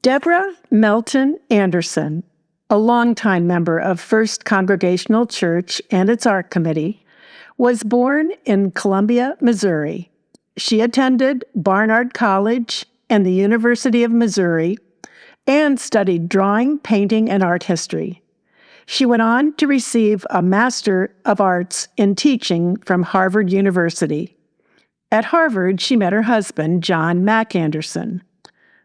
Deborah Melton Anderson, a longtime member of First Congregational Church and its Art Committee, was born in Columbia, Missouri. She attended Barnard College and the University of Missouri and studied drawing, painting, and art history. She went on to receive a Master of Arts in Teaching from Harvard University. At Harvard, she met her husband, John Mack Anderson.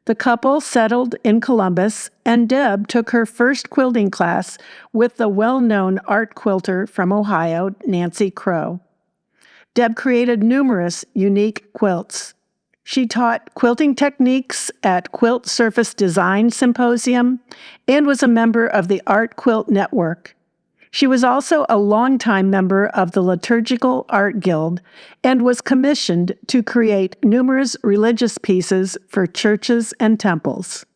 The couple settled in Columbus, and Deb took her first quilting class with the well-known art quilter from Ohio, Nancy Crow. Deb created numerous unique quilts. She taught quilting techniques at Quilt Surface Design Symposium and was a member of the Art Quilt Network. She was also a longtime member of the Liturgical Art Guild and was commissioned to create numerous religious pieces for churches and temples.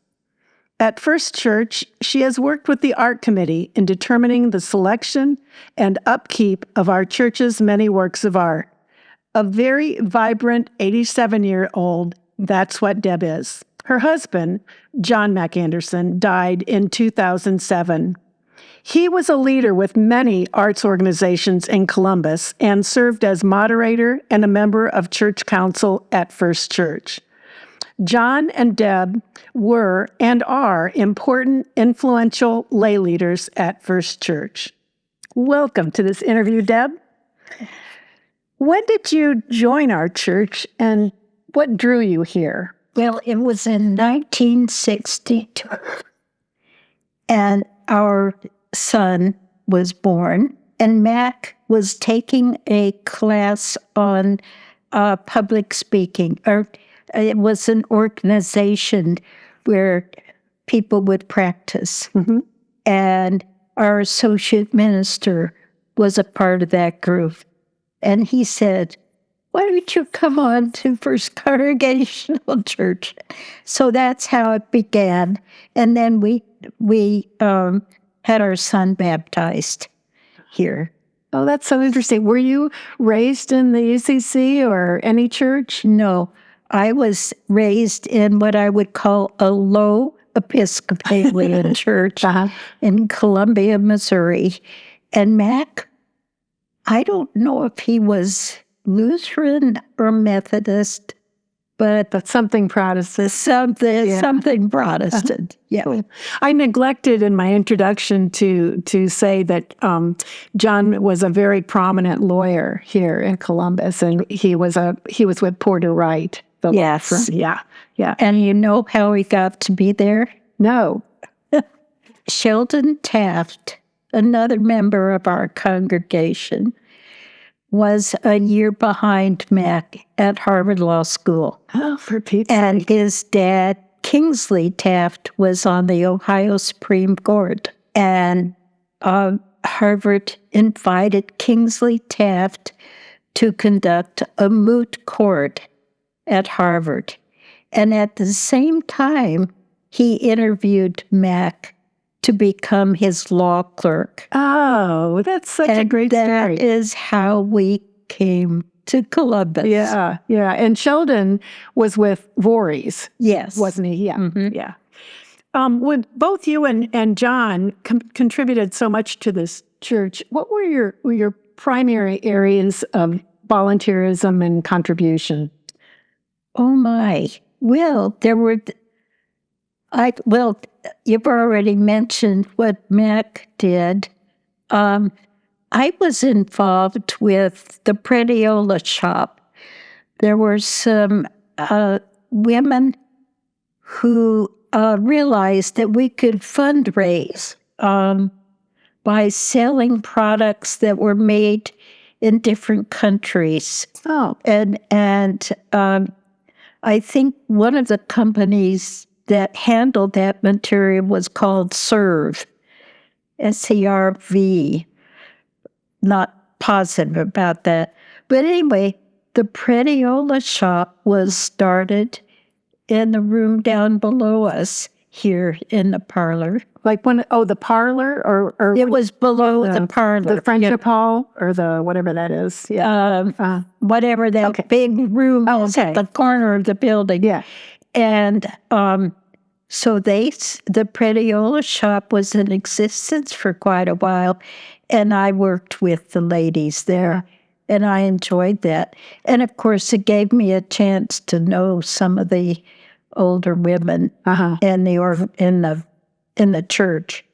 At First Church, she has worked with the Art Committee in determining the selection and upkeep of our church's many works of art. A very vibrant 87-year-old, that's what Deb is. Her husband, John Mack Anderson, died in 2007. He was a leader with many arts organizations in Columbus and served as moderator and a member of church council at First Church. John and Deb were and are important, influential lay leaders at First Church. Welcome to this interview, Deb. When did you join our church and what drew you here? Well, it was in 1962, and our son was born, and Mac was taking a class on public speaking. Or it was an organization where people would practice, and our associate minister was a part of that group. And he said, "Why don't you come on to First Congregational Church?" So that's how it began. And then we had our son baptized here. Oh, that's so interesting. Were you raised in the UCC or any church? No, I was raised in what I would call a low Episcopalian church in Columbia, Missouri. And Mac, I don't know if he was Lutheran or Methodist, but something Protestant. Something Protestant. Yeah. I neglected in my introduction to say that John was a very prominent lawyer here in Columbus, and he was with Porter Wright. Yes. Yeah. And you know how he got to be there? No. Sheldon Taft, another member of our congregation, was a year behind Mac at Harvard Law School. Oh, for Pete's sake. And his dad, Kingsley Taft, was on the Ohio Supreme Court. And Harvard invited Kingsley Taft to conduct a moot court at Harvard. And at the same time, he interviewed Mac to become his law clerk. Oh, that's such a great story. That is how we came to Columbus. Yeah. And Sheldon was with Voorhees. Yes. Wasn't he? Yeah. Yeah. When both you and John contributed so much to this church, what were your primary areas of volunteerism and contribution? Oh, my. Well, there were... you've already mentioned what Mac did. I was involved with the Prediola shop. There were some women who realized that we could fundraise by selling products that were made in different countries. Oh, and I think one of the companies that handled that material was called Serve, SERV. Not positive about that. But anyway, the Prediola shop was started in the room down below us here in the parlor. Like the parlor or it was below the parlor. The friendship hall or the whatever that is. Yeah. Whatever that big room is at the corner of the building. Yeah. And So the Prediola shop was in existence for quite a while, and I worked with the ladies there, and I enjoyed that. And of course, it gave me a chance to know some of the older women in the church.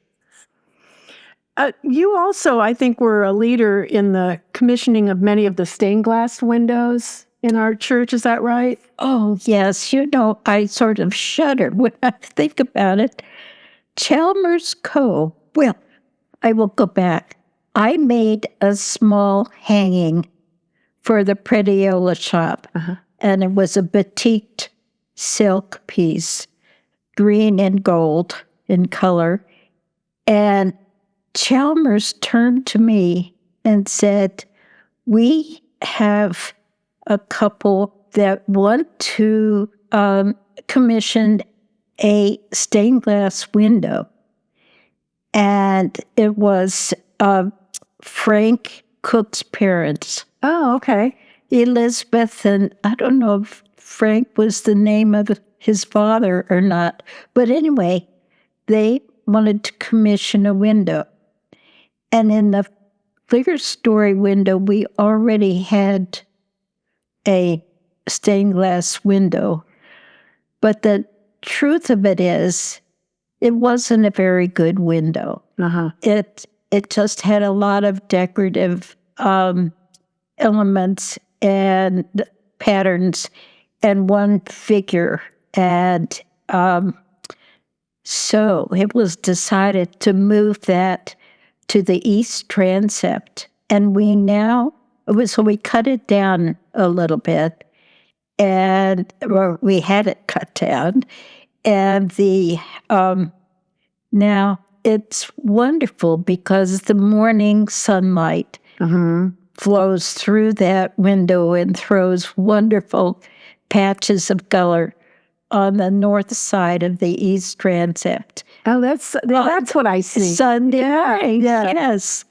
You also, I think, were a leader in the commissioning of many of the stained glass windows in our church. Is that right? Oh, yes. I sort of shudder when I think about it. Chalmers Cove. Well, I will go back. I made a small hanging for the Prediola shop, and it was a baticked silk piece, green and gold in color. And Chalmers turned to me and said, "We have a couple that want to commission a stained glass window." And it was Frank Cook's parents. Oh, okay. Elizabeth, and I don't know if Frank was the name of his father or not. But anyway, they wanted to commission a window. And in the clerestory window, we already had a stained glass window. But the truth of it is, it wasn't a very good window. It just had a lot of decorative elements and patterns and one figure. And so it was decided to move that to the east transept. And so we cut it down a little bit, and we had it cut down. And now it's wonderful because the morning sunlight flows through that window and throws wonderful patches of color on the north side of the east transept. Oh, that's what I see. Sunday morning, yes.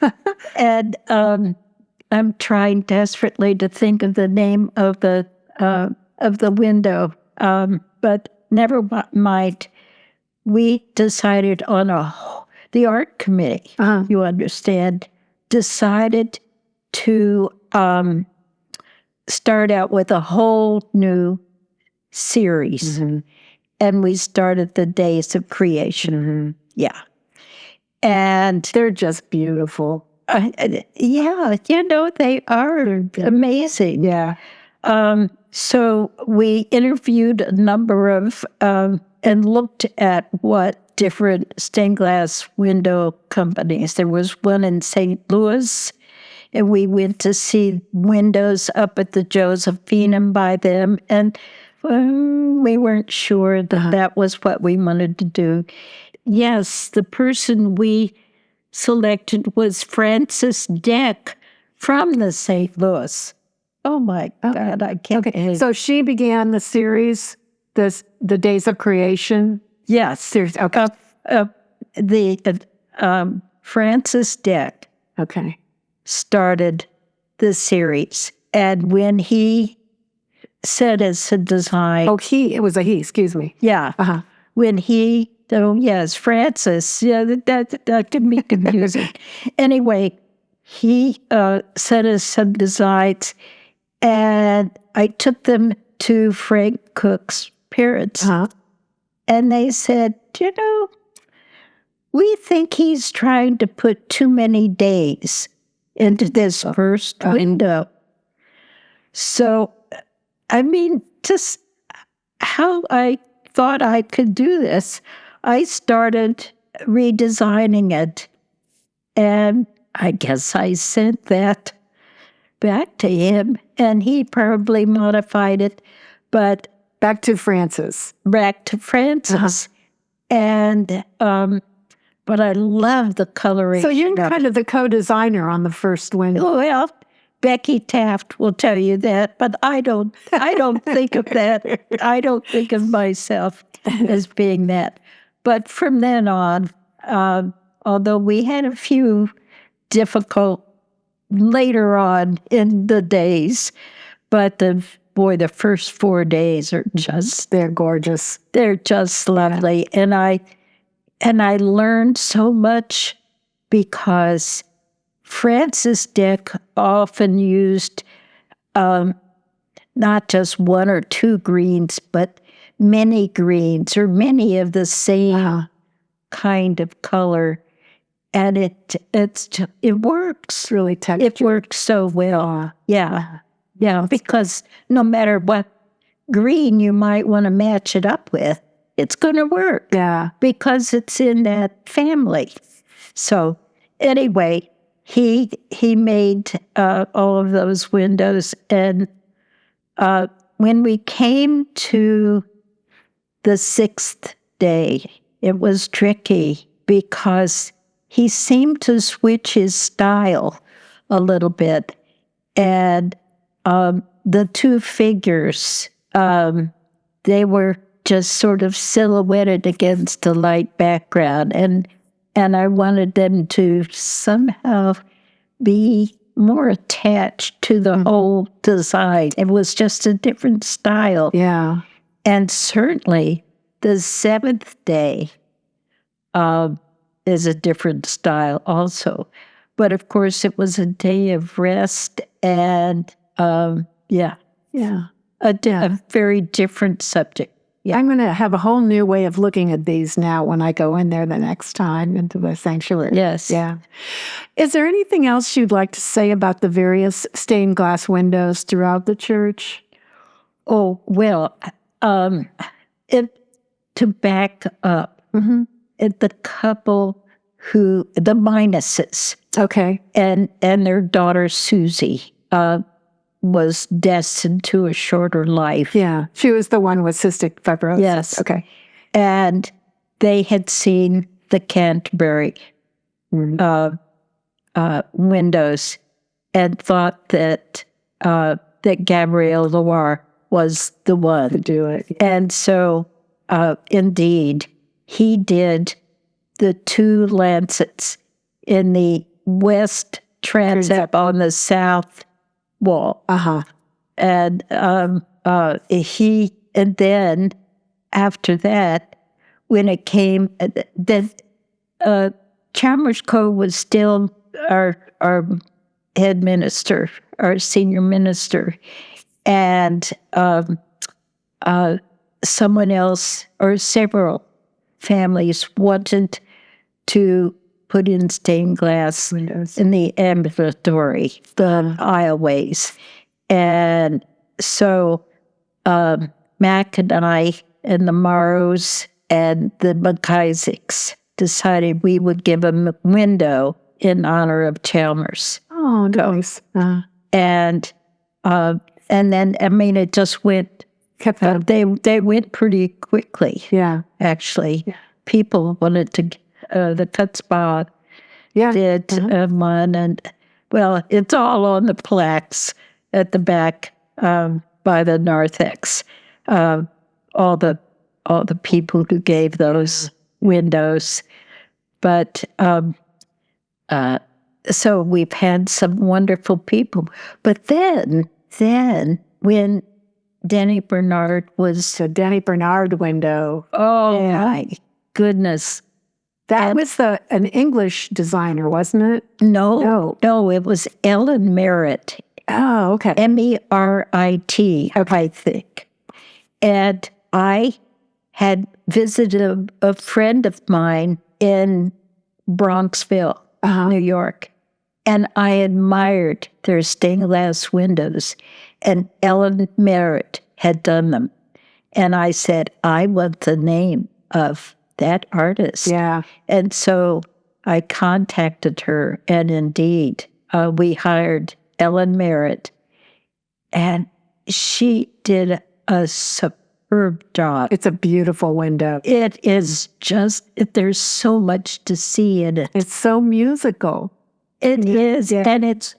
And I'm trying desperately to think of the name of the window, but never mind. We decided on the art committee, you understand, decided to start out with a whole new series. And we started the Days of Creation. Yeah. And they're just beautiful. Yeah, they are amazing. Yeah. So we interviewed a number of and looked at what different stained glass window companies. There was one in St. Louis, and we went to see windows up at the Josephinum by them, and we weren't sure that that was what we wanted to do. Yes, the person we selected was Frances Deck from the St. Louis. Oh my God, I can't. Okay, so she began the series, the Days of Creation. Yes, Series. Okay. Frances Deck. Okay. Started the series, and when he said as a design, it was a he. Excuse me. Yeah. When he, yes, Francis. Yeah, that can be confusing. Anyway, he sent us some designs, and I took them to Frank Cook's parents, and they said, we think he's trying to put too many days into this first window. So, I mean, just how I thought I could do this, I started redesigning it. And I guess I sent that back to him, and he probably modified it. But back to Francis. And, but I love the coloration. So you're kind of the co-designer on the first window. Well, Becky Taft will tell you that, but I don't think of that. I don't think of myself as being that. But from then on, although we had a few difficult later on in the days, but boy, the first 4 days are just, They're gorgeous. they're just lovely. And I learned so much because Francis Dick often used not just one or two greens, but many greens or many of the same kind of color. And it works. It's really texture. It works so well. Yeah. Yeah. Because no matter what green you might want to match it up with, it's going to work. Yeah. Because it's in that family. So anyway, he made all of those windows. And when we came to the 6th day, it was tricky because he seemed to switch his style a little bit. And the two figures, they were just sort of silhouetted against a light background. And I wanted them to somehow be more attached to the whole design. It was just a different style. Yeah. And certainly the 7th day is a different style also. But of course, it was a day of rest and, a very different subject. Yeah. I'm going to have a whole new way of looking at these now when I go in there the next time into the sanctuary. Yes. Yeah. Is there anything else you'd like to say about the various stained glass windows throughout the church? Oh, well, to back up, the couple the Minuses, Okay. and their daughter Susie, was destined to a shorter life. Yeah. She was the one with cystic fibrosis. Yes. Okay. And they had seen the Canterbury windows and thought that Gabriel Loire was the one To do it. And so, indeed, he did the 2 lancets in the west transept on the south wall. And and then after that, when it came, then Chalmers Cove was still our head minister, our senior minister, and someone else or several families wanted to put in stained glass Windows. in the ambulatory, the aisleways. And so Mac and I and the Morrows and the McIsaacs decided we would give them a window in honor of Chalmers. Oh, nice. And then, I mean, it just went, Kept up. they went pretty quickly, Yeah. actually. Yeah. People wanted to, the Cut Spa Yeah. did one, and, well, it's all on the plaques at the back by the narthex. All the people who gave those windows. But so we've had some wonderful people. But then when Denny Bernard was, The Denny Bernard window. my goodness. That was an English designer, wasn't it? No, it was Ellen Merritt. Oh, okay. Merit, I think. And I had visited a friend of mine in Bronxville, New York, and I admired their stained glass windows, and Ellen Merritt had done them. And I said, I want the name of that artist. Yeah. And so I contacted her, and indeed, we hired Ellen Merritt, and she did a superb job. It's a beautiful window. It is just, there's so much to see in it. It's so musical. It is, and it's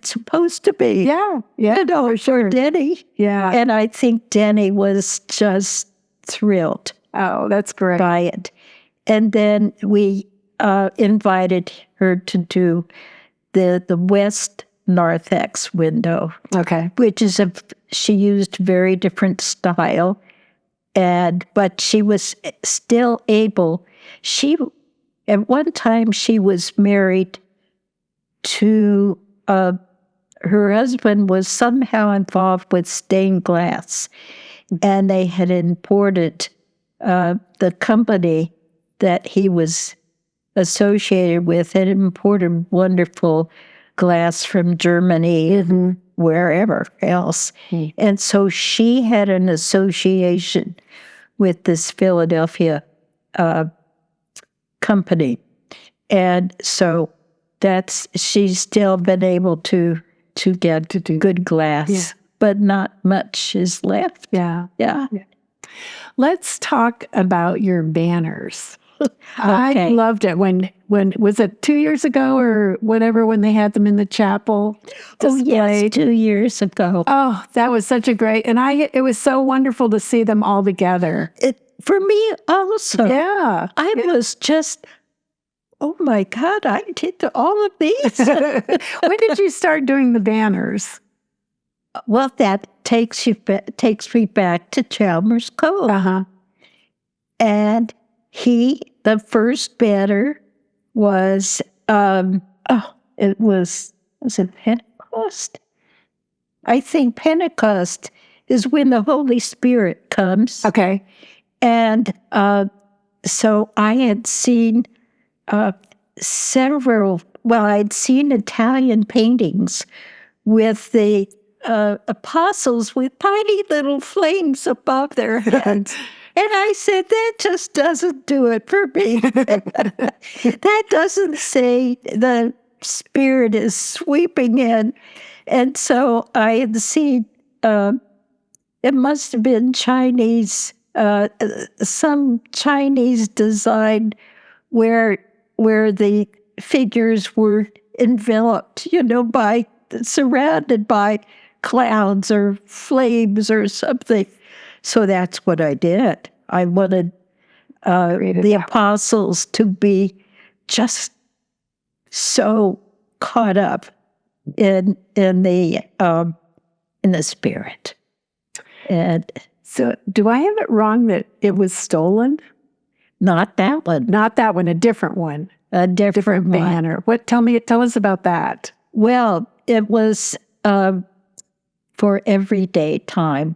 supposed to be. Yeah. Yeah. You know, for Denny. Yeah. And I think Denny was just thrilled Oh, that's great. by it. And then we invited her to do the west narthex window, Okay. which is she used very different style, but she was still able. At one time she was married to her husband was somehow involved with stained glass, and they had imported the company that he was associated with had imported wonderful glass from Germany and wherever else. And so she had an association with this Philadelphia company. And so she's still been able to get good glass, but not much is left. Yeah. Yeah. Let's talk about your banners. Okay. I loved it when was it 2 years ago or whatever when they had them in the chapel displayed? Oh, yes, 2 years ago. Oh, that was such a great, and it was so wonderful to see them all together. For me also. Yeah. I was just, oh my God, I did all of these. When did you start doing the banners? Well, that takes me back to Chalmers Cove. Uh-huh. And the first banner was, was it Pentecost? I think Pentecost is when the Holy Spirit comes. Okay. And so I had seen I'd seen Italian paintings with the apostles with tiny little flames above their heads. And I said, that just doesn't do it for me. That doesn't say the Spirit is sweeping in. And so I had seen, it must have been Chinese, some Chinese design where the figures were enveloped, surrounded by clouds or flames or something. So that's what I did. I wanted the apostles to be just so caught up in the Spirit. And so, do I have it wrong that it was stolen? not that one. Not that one, a different one. A different one. banner. Tell us about that. Well, it was for everyday time,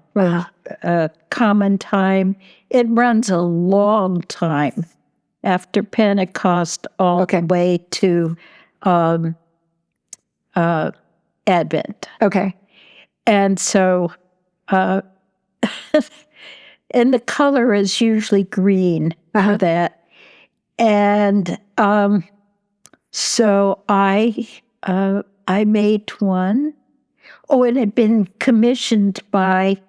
common time. It runs a long time after Pentecost all the way to Advent. Okay. And so, and the color is usually green for that. And so I made one. Oh, it had been commissioned by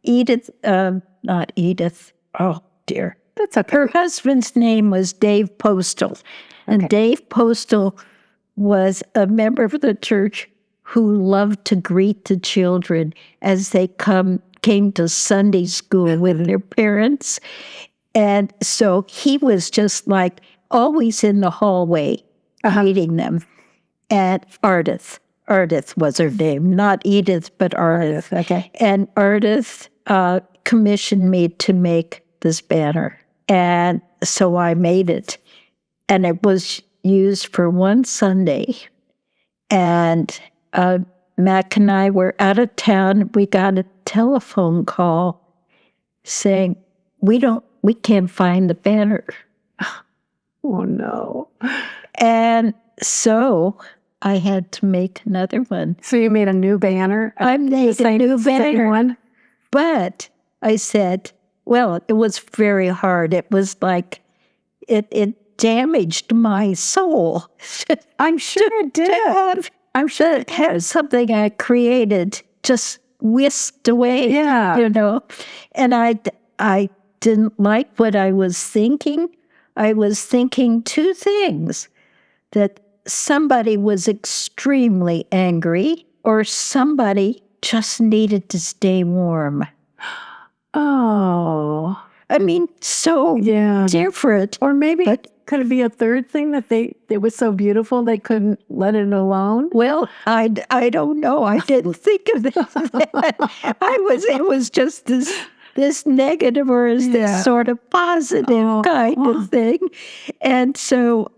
Edith, not Edith. Oh, dear. That's okay. Her husband's name was Dave Postal. And Dave Postal was a member of the church who loved to greet the children as they came to Sunday school with their parents. And so he was just like always in the hallway meeting them. And Ardith was her name, not Edith, but Ardith. Okay. And Ardith commissioned me to make this banner. And so I made it. And it was used for one Sunday. And Mac and I were out of town. We got a telephone call saying, we can't find the banner. Oh, no. And so I had to make another one. So you made a new banner? I made a new banner. One? But I said, well, it was very hard. It was like, it damaged my soul. I'm sure it did. I'm sure it had something I created just whisked away. Yeah. And I didn't like what I was thinking. I was thinking two things, that somebody was extremely angry or somebody just needed to stay warm. Oh. I mean, so different. Or maybe Could it be a third thing that it was so beautiful they couldn't let it alone? Well, I don't know. I didn't think of that. It was just this negative or is this sort of positive kind of thing. And so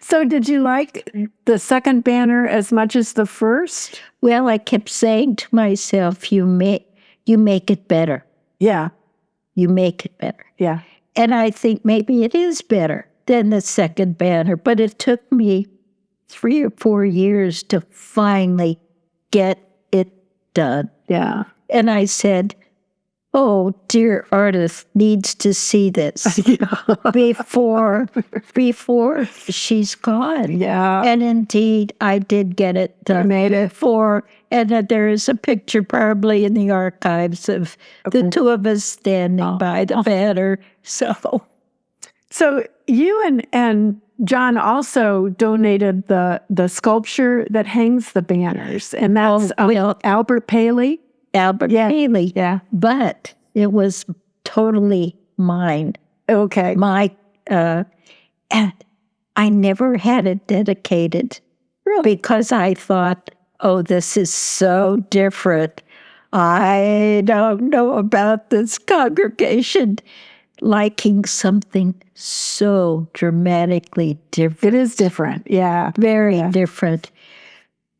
So did you like the second banner as much as the first? well, I kept saying to myself, you make it better. Yeah. You make it better. Yeah. And I think maybe it is better than the second banner, but it took me 3 or 4 years to finally get it done. Yeah. And I said, oh, dear artist needs to see this before she's gone. Yeah. And indeed, I did get it done. You made it. And there is a picture probably in the archives of the two of us standing by the banner. So you and John also donated the sculpture that hangs the banners, and that's Albert Paley. Paley. Yeah. But it was totally mine. Okay. And I never had it dedicated. Really? Because I thought, oh, this is so different. I don't know about this congregation liking something so dramatically different. It is different. Yeah. Very different.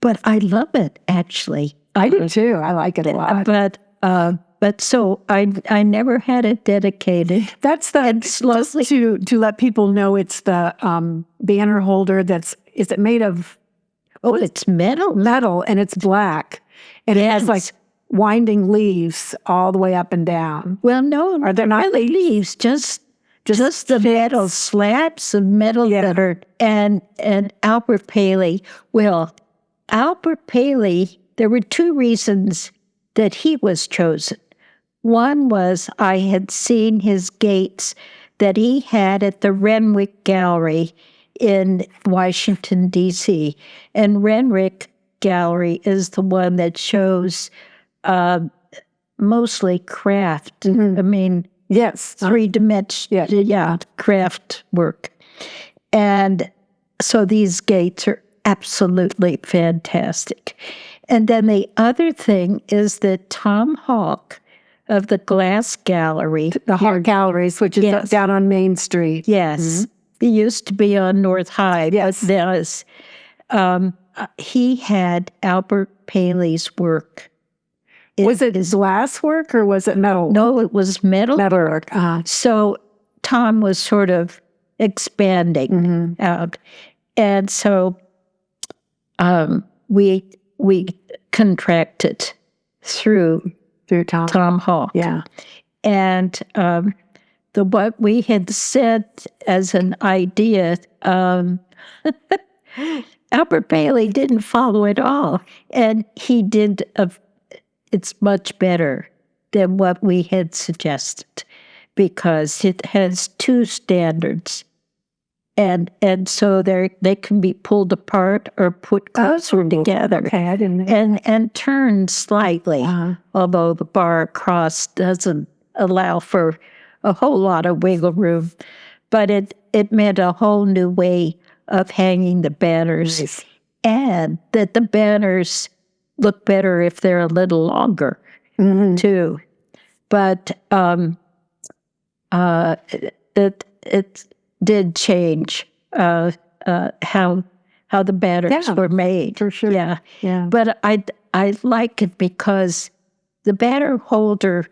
But I love it, actually. I do too. I like it a lot. But so I never had it dedicated. That's to let people know it's the banner holder. Is it made of? Oh, it's metal. Metal, and it's black, and it has like winding leaves all the way up and down. Well, no, are there not really leaves? Just the metal slabs of metal that are and Albert Paley. Well, Albert Paley. There were 2 reasons that he was chosen. One was I had seen his gates that he had at the Renwick Gallery in Washington, D.C. And Renwick Gallery is the one that shows mostly craft. Mm-hmm. I mean, yes, 3-dimensional craft work. And so these gates are absolutely fantastic. And then the other thing is that Tom Hawk of the Glass Gallery. The Hawk Galleries, which is down on Main Street. Yes. Mm-hmm. It used to be on North High. Yes. He had Albert Paley's work. Was it glass work or was it metal? No, it was metal. Metal work. So Tom was sort of expanding out. And so we contracted through Tom Hawk. Yeah. And what we had said as an idea, Albert Paley didn't follow it all. And he did, it's much better than what we had suggested because it has 2 standards. And so they can be pulled apart or put closer together. Okay, I didn't know. And turned slightly, although the bar across doesn't allow for a whole lot of wiggle room. But it meant a whole new way of hanging the banners. Nice. And that the banners look better if they're a little longer, too. But it did change how the banners were made. For sure. Yeah. But I like it because the banner holder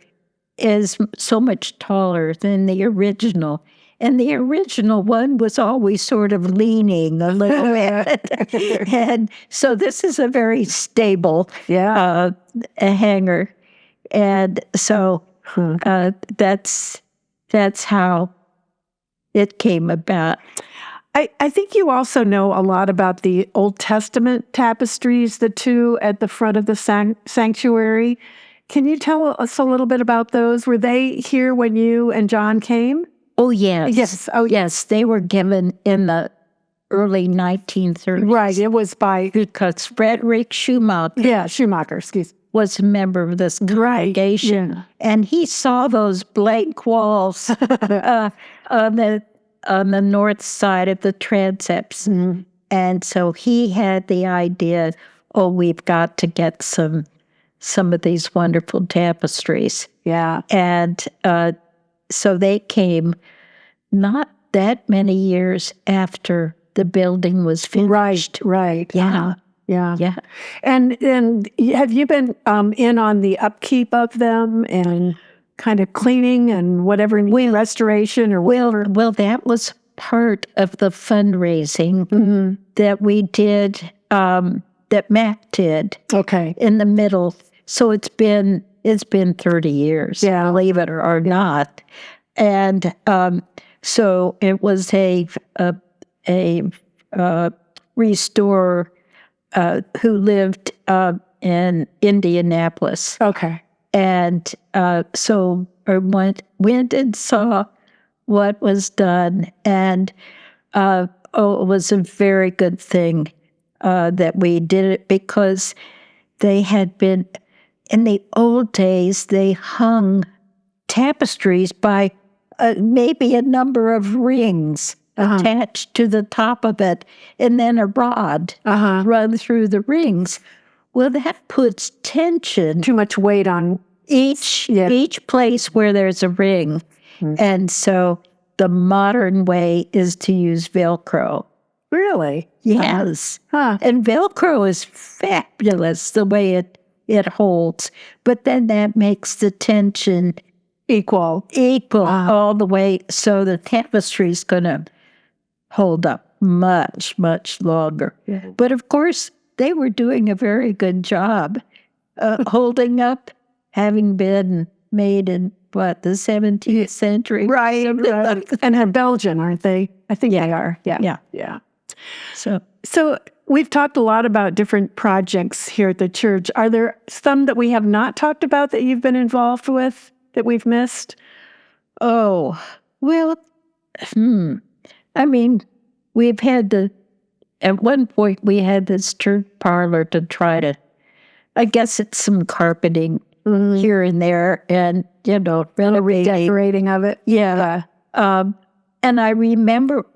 is so much taller than the original. And the original one was always sort of leaning a little bit. And so this is a very stable hanger. And so that's how it came about. I think you also know a lot about the Old Testament tapestries, the 2 at the front of the sanctuary. Can you tell us a little bit about those? Were they here when you and John came? Oh, yes. Yes. Oh, yes. They were given in the early 1930s. Right. It was by... Because Frederick Schumacher. Yeah, Schumacher, excuse me. Was a member of this congregation. Yeah. And he saw those blank walls on on the north side of the transepts. And so he had the idea, oh, we've got to get some of these wonderful tapestries. Yeah. And so they came not that many years after the building was finished. Right. Yeah. Yeah. And have you been in on the upkeep of them and kind of cleaning and whatever, restoration or whatever? Well, that was part of the fundraising that we did, that Mac did. Okay. In the middle. So it's been 30 years, believe it or not. And so it was a restorer who lived in Indianapolis. Okay. And so I went and saw what was done. And it was a very good thing that we did it, because they had been, in the old days, they hung tapestries by maybe a number of rings attached to the top of it, and then a rod run through the rings. Well, that puts tension. Too much weight on each place where there's a ring. And so the modern way is to use Velcro. Really? Yes. And Velcro is fabulous the way it holds. But then that makes the tension equal all the way. So the tapestry's going to hold up much, much longer. Yeah. But of course, they were doing a very good job holding up, having been made in, the 17th century? Right. And they're Belgian, aren't they? I think they are. Yeah. So we've talked a lot about different projects here at the church. Are there some that we have not talked about that you've been involved with that we've missed? Oh, well, I mean, we've had at one point we had this church parlor to try to, I guess it's some carpeting here and there, and, Redecorating of it. Yeah. And I remember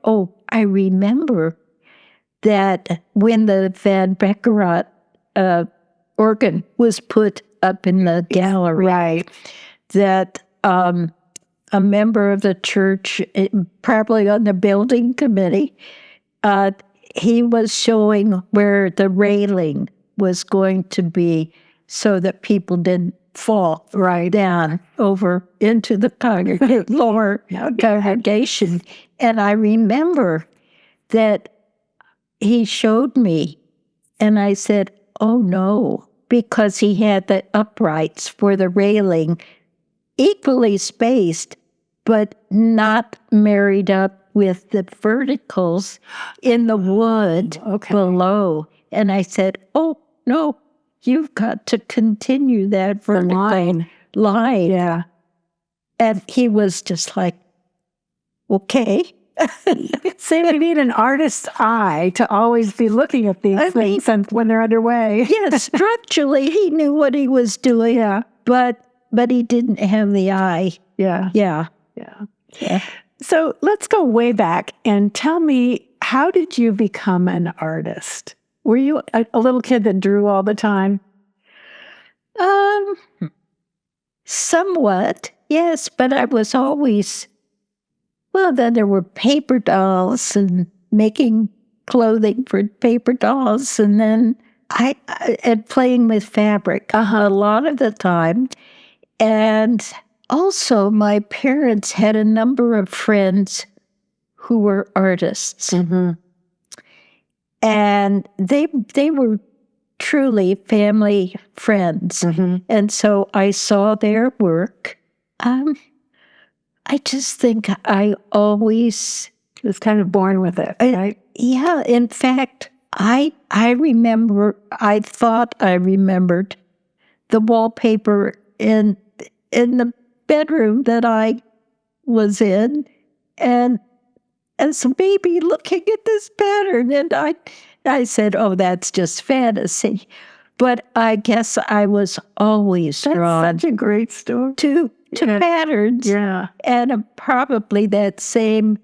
that when the Van Beckerath organ was put up in the gallery, right, that a member of the church, probably on the building committee, he was showing where the railing was going to be so that people didn't fall down over into the lower congregation. And I remember that he showed me, and I said, oh no, because he had the uprights for the railing equally spaced, but not married up with the verticals in the wood below. And I said, oh no, you've got to continue that vertical line. Yeah. And he was just like, okay. See, we need an artist's eye to always be looking at these things when they're underway. Yes, structurally, he knew what he was doing, but he didn't have the eye. Yeah. So let's go way back and tell me, how did you become an artist? Were you a little kid that drew all the time? Somewhat, yes, but I was always, then there were paper dolls and making clothing for paper dolls, and then I playing with fabric a lot of the time. And also my parents had a number of friends who were artists. And they were truly family friends. And so I saw their work. I just think I always was kind of born with it, right? Yeah. In fact, I thought I remembered the wallpaper in the bedroom that I was in, and as a baby looking at this pattern, and I said, oh, that's just fantasy. But I guess I was always drawn such a great story. to patterns. Yeah. And probably that same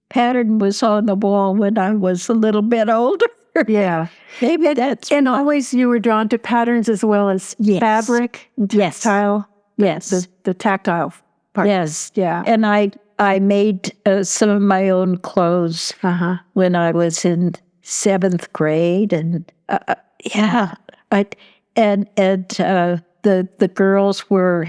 pattern was on the wall when I was a little bit older. Yeah. Maybe that's And always you were drawn to patterns as well as Yes. fabric, tactile. Yes. The tactile part. Yes. Yeah. And I made some of my own clothes when I was in 7th grade, and the girls were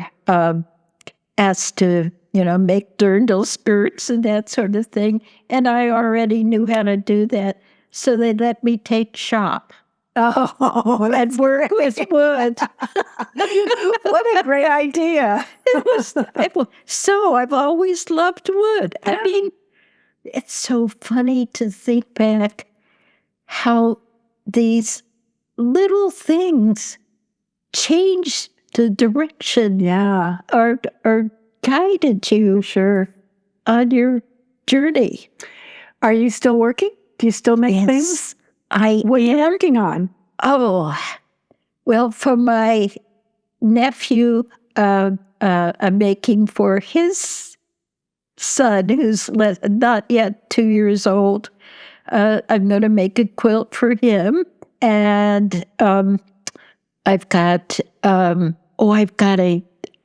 asked to make dirndl skirts and that sort of thing, and I already knew how to do that, so they let me take shop. Oh, and work with wood. What a great idea. It was, so I've always loved wood. I mean, it's so funny to think back how these little things change the direction or guided you on your journey. Are you still working? Do you still make things? What are you working on? Oh, well, for my nephew, I'm making for his son, who's not yet 2 years old. I'm going to make a quilt for him, and I've got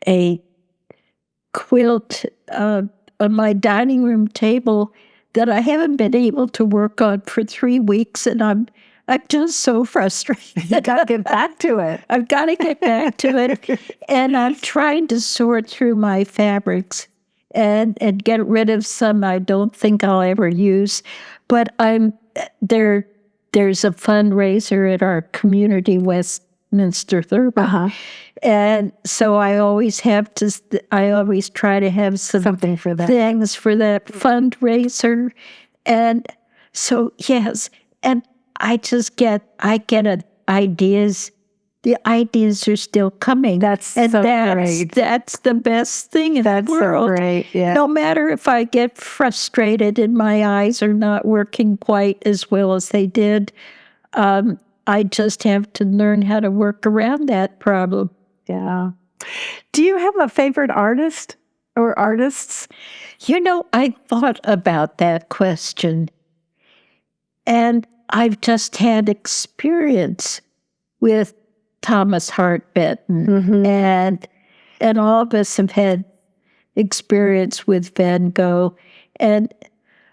a quilt on my dining room table that I haven't been able to work on for 3 weeks, and I'm just so frustrated. You got to get back to it. I've got to get back to it, and I'm trying to sort through my fabrics and get rid of some I don't think I'll ever use. But there's a fundraiser at our community, Westminster Thurber, and so I always try to have something for that, things for that fundraiser, and so yes, and I get ideas. The ideas are still coming. That's great. That's the best thing in the world. So great. Yeah. No matter if I get frustrated and my eyes are not working quite as well as they did, I just have to learn how to work around that problem. Yeah. Do you have a favorite artist or artists? I thought about that question, and I've just had experience with Thomas Hart Benton, and all of us have had experience with Van Gogh, and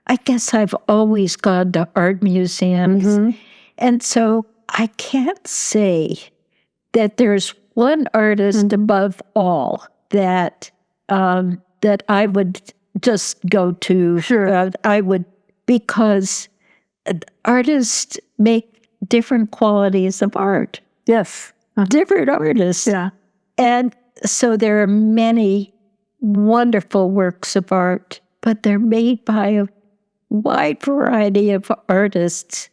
I guess I've always gone to art museums, and so I can't say that there's one artist above all that I would just go to. Sure. I would, because artists make different qualities of art. Yes. Different artists. Yeah. And so there are many wonderful works of art, but they're made by a wide variety of artists.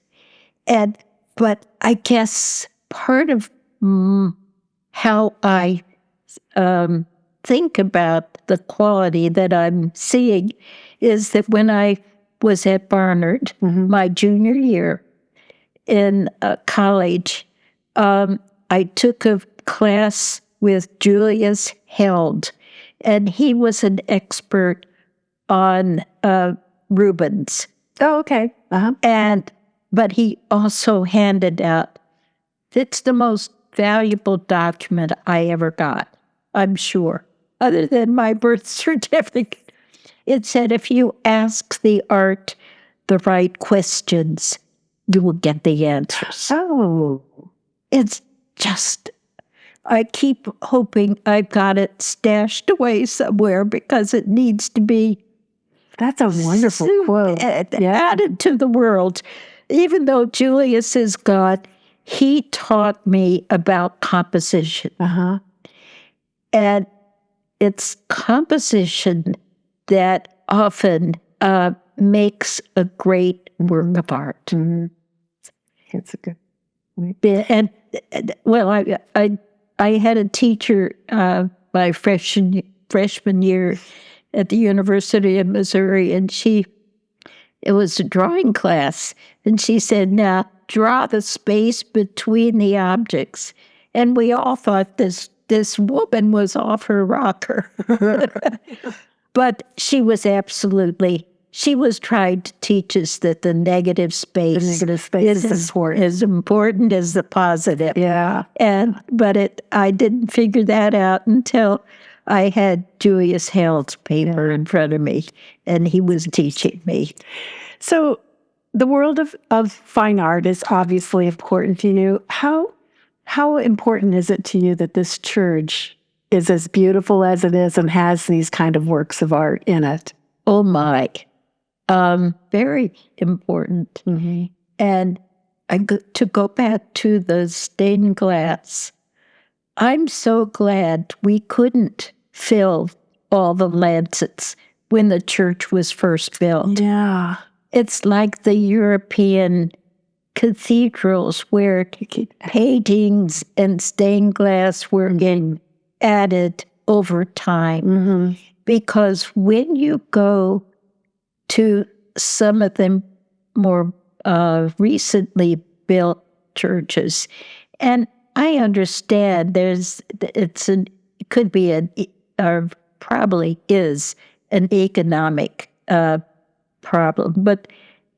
But I guess part of how I think about the quality that I'm seeing is that when I was at Barnard, my junior year in college, I took a class with Julius Held, and he was an expert on Rubens. Oh, okay. But he also handed out, it's the most valuable document I ever got, I'm sure, other than my birth certificate. It said, if you ask the art the right questions, you will get the answers. Oh. It's just, I keep hoping I've got it stashed away somewhere because it needs to be. That's a wonderful quote. Added to the world. Even though Julius is gone, he taught me about composition. And it's composition that often makes a great work of art. That's a good. And well, I had a teacher my freshman year at the University of Missouri, and it was a drawing class, and she said, "Now draw the space between the objects." And we all thought this woman was off her rocker, but she was absolutely she was trying to teach us that the negative space, is important. As important as the positive. Yeah. But I didn't figure that out until I had Julius Hale's paper in front of me, and he was teaching me. So the world of fine art is obviously important to you. How important is it to you that this church is as beautiful as it is and has these kind of works of art in it? Oh my. Very important. Mm-hmm. And to go back to the stained glass, I'm so glad we couldn't fill all the lancets when the church was first built. Yeah. It's like the European cathedrals where paintings and stained glass were getting added over time. Mm-hmm. Because when you go to some of the more recently built churches, and I understand it could be or probably is an economic problem, but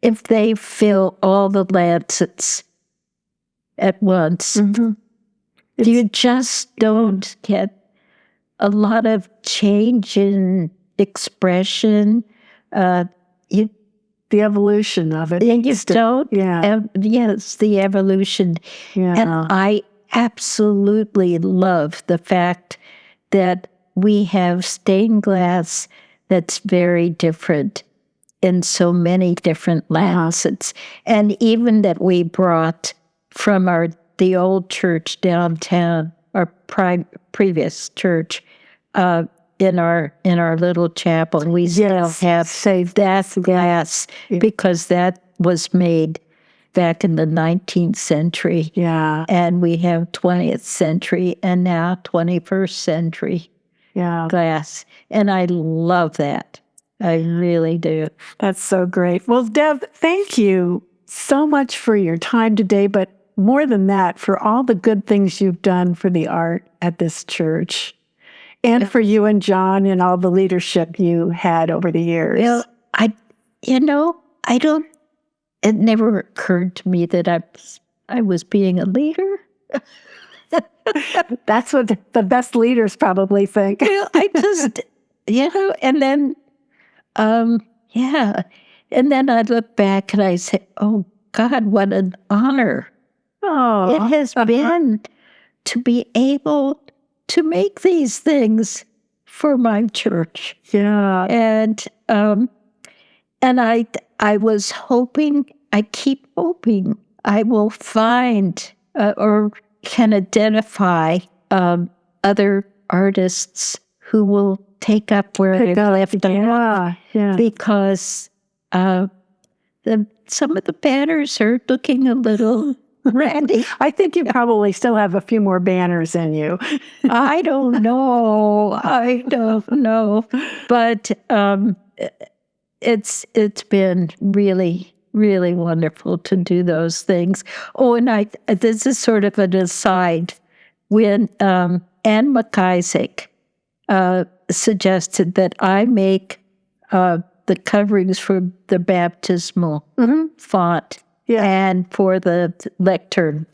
if they fill all the lancets at once, you just don't get a lot of change in expression. The evolution of it. And you don't. Yeah. Yes, the evolution. Yeah. And I absolutely love the fact that we have stained glass that's very different in so many different lancets. And even that we brought from the old church downtown, our previous church, in our little chapel, we still have saved that glass because that was made back in the 19th century. Yeah. And we have 20th century and now 21st century glass. And I love that. I really do. That's so great. Well, Deb, thank you so much for your time today, but more than that, for all the good things you've done for the art at this church. And for you and John and all the leadership you had over the years. Well, it never occurred to me that I was being a leader. That's what the best leaders probably think. Well, I just, and then, and then I look back and I say, oh God, what an honor. Oh, it has been to be able to make these things for my church. Yeah. And I was hoping, I keep hoping I will find or can identify other artists who will take up where they left off. Yeah. Because some of the banners are looking a little Randy. I think you probably still have a few more banners in you. I don't know. But it's been really, really wonderful to do those things. Oh, and this is sort of an aside. When Anne McIsaac suggested that I make the coverings for the baptismal font and for the lectern,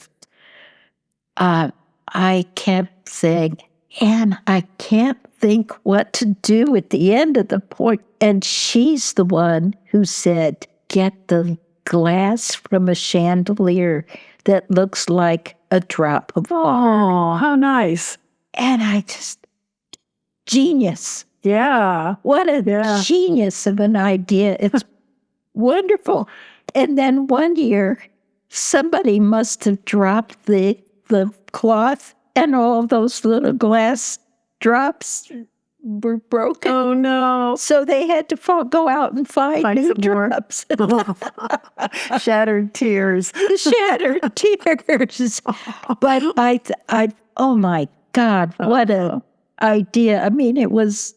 I kept saying, Anne, I can't think what to do at the end of the point. And she's the one who said, get the glass from a chandelier that looks like a drop of water. Oh, how nice. And I just, genius. Yeah. What a genius of an idea. It's wonderful. And then one year, somebody must have dropped the cloth and all those little glass drops were broken. Oh, no. So they had to go out and find new drops. Shattered tears. Shattered tears. But I oh my God, what an idea. I mean, it was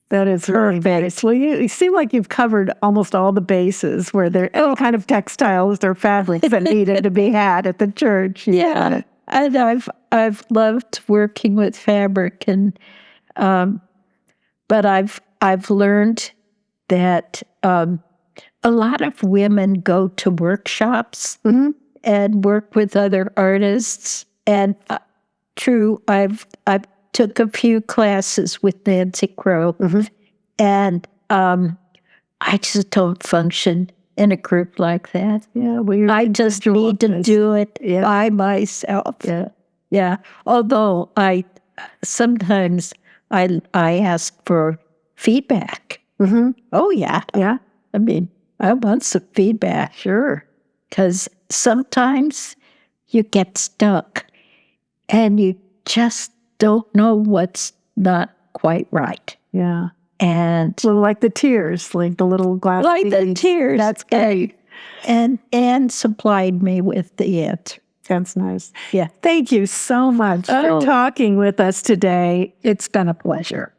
that is really nice. Well, you seem like you've covered almost all the bases where there are any kind of textiles or fabrics that needed to be had at the church. Yeah. And I've loved working with fabric, and but I've learned that a lot of women go to workshops and work with other artists. And true, I've took a few classes with Nancy Crow, and I just don't function in a group like that. Yeah, I just need to do it by myself. Yeah. Although sometimes I ask for feedback. Oh yeah. I mean, I want some feedback. Sure. Because sometimes you get stuck and you just don't know what's not quite right. Yeah. And So like the tears, like the little glass. like the tears. That's great. And supplied me with the answer. That's nice. Yeah. Thank you so much for talking with us today. It's been a pleasure.